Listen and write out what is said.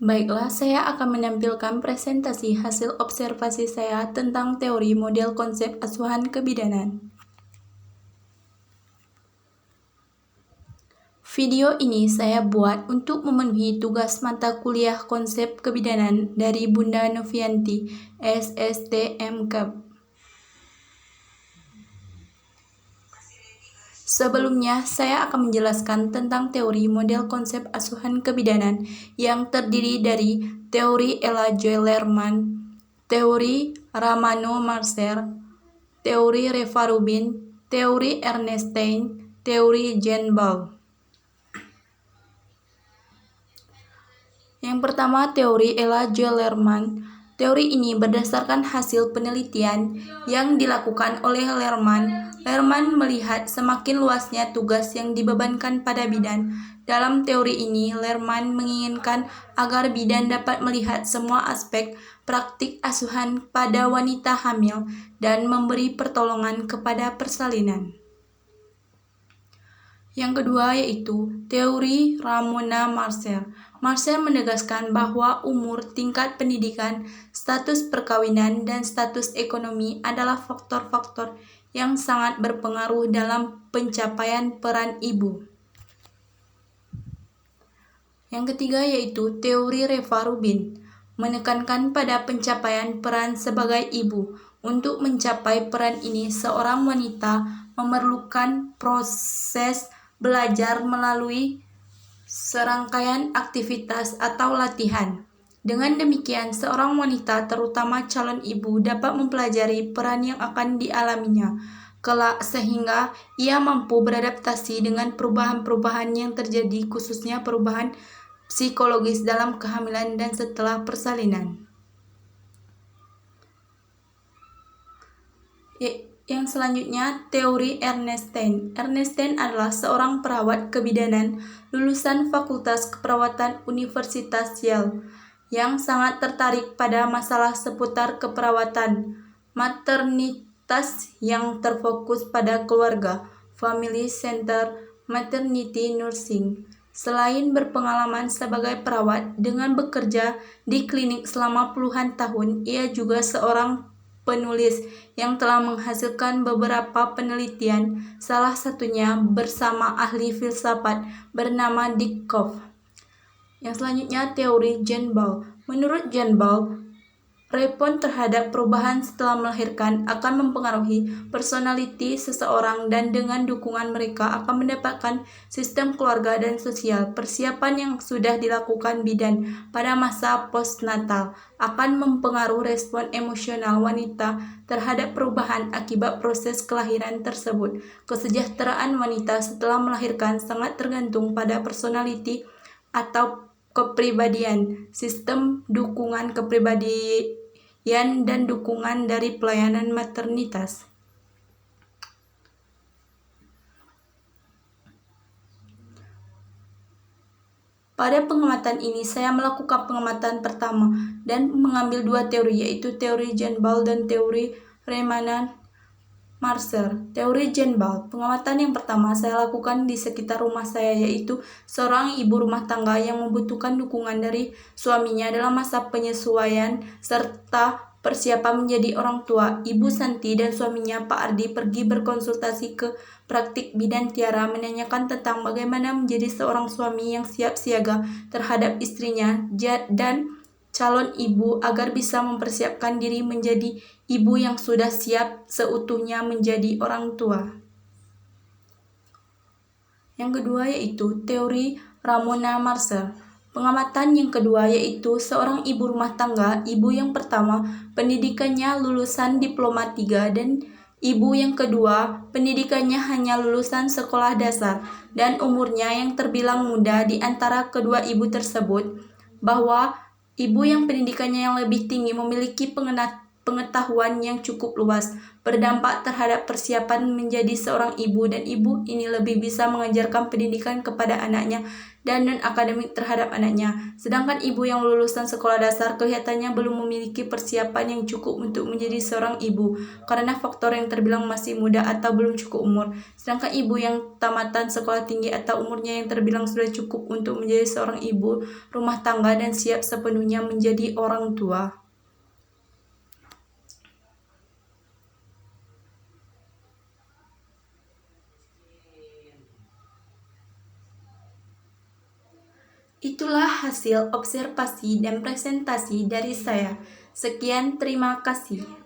Baiklah, saya akan menampilkan presentasi hasil observasi saya tentang teori model konsep asuhan kebidanan. Video ini saya buat untuk memenuhi tugas mata kuliah konsep kebidanan dari Bunda Novianti, SSTMKAB. Sebelumnya, saya akan menjelaskan tentang teori model konsep asuhan kebidanan yang terdiri dari teori Ella Joy-Lerman, teori Ramano-Marcer, teori Reva-Rubin, teori Ernestine, teori Jean-Ball. Yang pertama, teori Ella Joy-Lerman. Teori ini berdasarkan hasil penelitian yang dilakukan oleh Lerman. Lerman melihat semakin luasnya tugas yang dibebankan pada bidan. Dalam teori ini, Lerman menginginkan agar bidan dapat melihat semua aspek praktik asuhan pada wanita hamil dan memberi pertolongan kepada persalinan. Yang kedua yaitu teori Ramona-Marcer. Marcer menegaskan bahwa umur, tingkat pendidikan, status perkawinan, dan status ekonomi adalah faktor-faktor yang sangat berpengaruh dalam pencapaian peran ibu. Yang ketiga yaitu teori Reva-Rubin, menekankan pada pencapaian peran sebagai ibu. Untuk mencapai peran ini, seorang wanita memerlukan proses belajar melalui serangkaian aktivitas atau latihan. Dengan demikian, seorang wanita, terutama calon ibu, dapat mempelajari peran yang akan dialaminya kelak sehingga ia mampu beradaptasi dengan perubahan-perubahan yang terjadi, khususnya perubahan psikologis dalam kehamilan dan setelah persalinan. Yang selanjutnya, teori Ernestine. Ernestine adalah seorang perawat kebidanan lulusan Fakultas Keperawatan Universitas Yale yang sangat tertarik pada masalah seputar keperawatan maternitas yang terfokus pada keluarga, family center, maternity nursing. Selain berpengalaman sebagai perawat dengan bekerja di klinik selama puluhan tahun, ia juga seorang penulis yang telah menghasilkan beberapa penelitian, salah satunya bersama ahli filsafat bernama Dick Koff. Yang selanjutnya, teori Jean-Ball. Menurut Jean-Ball, respon terhadap perubahan setelah melahirkan akan mempengaruhi personality seseorang dan dengan dukungan mereka akan mendapatkan sistem keluarga dan sosial. Persiapan yang sudah dilakukan bidan pada masa postnatal akan mempengaruhi respon emosional wanita terhadap perubahan akibat proses kelahiran tersebut. Kesejahteraan wanita setelah melahirkan sangat tergantung pada personality atau kepribadian, sistem dukungan kepribadian, dan dukungan dari pelayanan maternitas. Pada pengamatan ini, saya melakukan pengamatan pertama dan mengambil dua teori, yaitu teori Jean-Ball dan teori Riemann-Marcer. Teori Jean-Ball. Pengamatan yang pertama saya lakukan di sekitar rumah saya, yaitu seorang ibu rumah tangga yang membutuhkan dukungan dari suaminya dalam masa penyesuaian serta persiapan menjadi orang tua. Ibu Santi dan suaminya Pak Ardi pergi berkonsultasi ke praktik bidan Tiara, menanyakan tentang bagaimana menjadi seorang suami yang siap siaga terhadap istrinya dan calon ibu agar bisa mempersiapkan diri menjadi ibu yang sudah siap seutuhnya menjadi orang tua. Yang kedua yaitu teori Ramona-Marcer. Pengamatan yang kedua yaitu seorang ibu rumah tangga. Ibu yang pertama pendidikannya lulusan diploma 3 dan ibu yang kedua pendidikannya hanya lulusan sekolah dasar dan umurnya yang terbilang muda di antara kedua ibu tersebut, bahwa ibu yang pendidikannya yang lebih tinggi memiliki pengetahuan yang cukup luas, berdampak terhadap persiapan menjadi seorang ibu, dan ibu ini lebih bisa mengajarkan pendidikan kepada anaknya dan non-akademik terhadap anaknya. Sedangkan ibu yang lulusan sekolah dasar kelihatannya belum memiliki persiapan yang cukup untuk menjadi seorang ibu karena faktor yang terbilang masih muda atau belum cukup umur. Sedangkan ibu yang tamatan sekolah tinggi atau umurnya yang terbilang sudah cukup untuk menjadi seorang ibu rumah tangga dan siap sepenuhnya menjadi orang tua. Itulah hasil observasi dan presentasi dari saya. Sekian, terima kasih.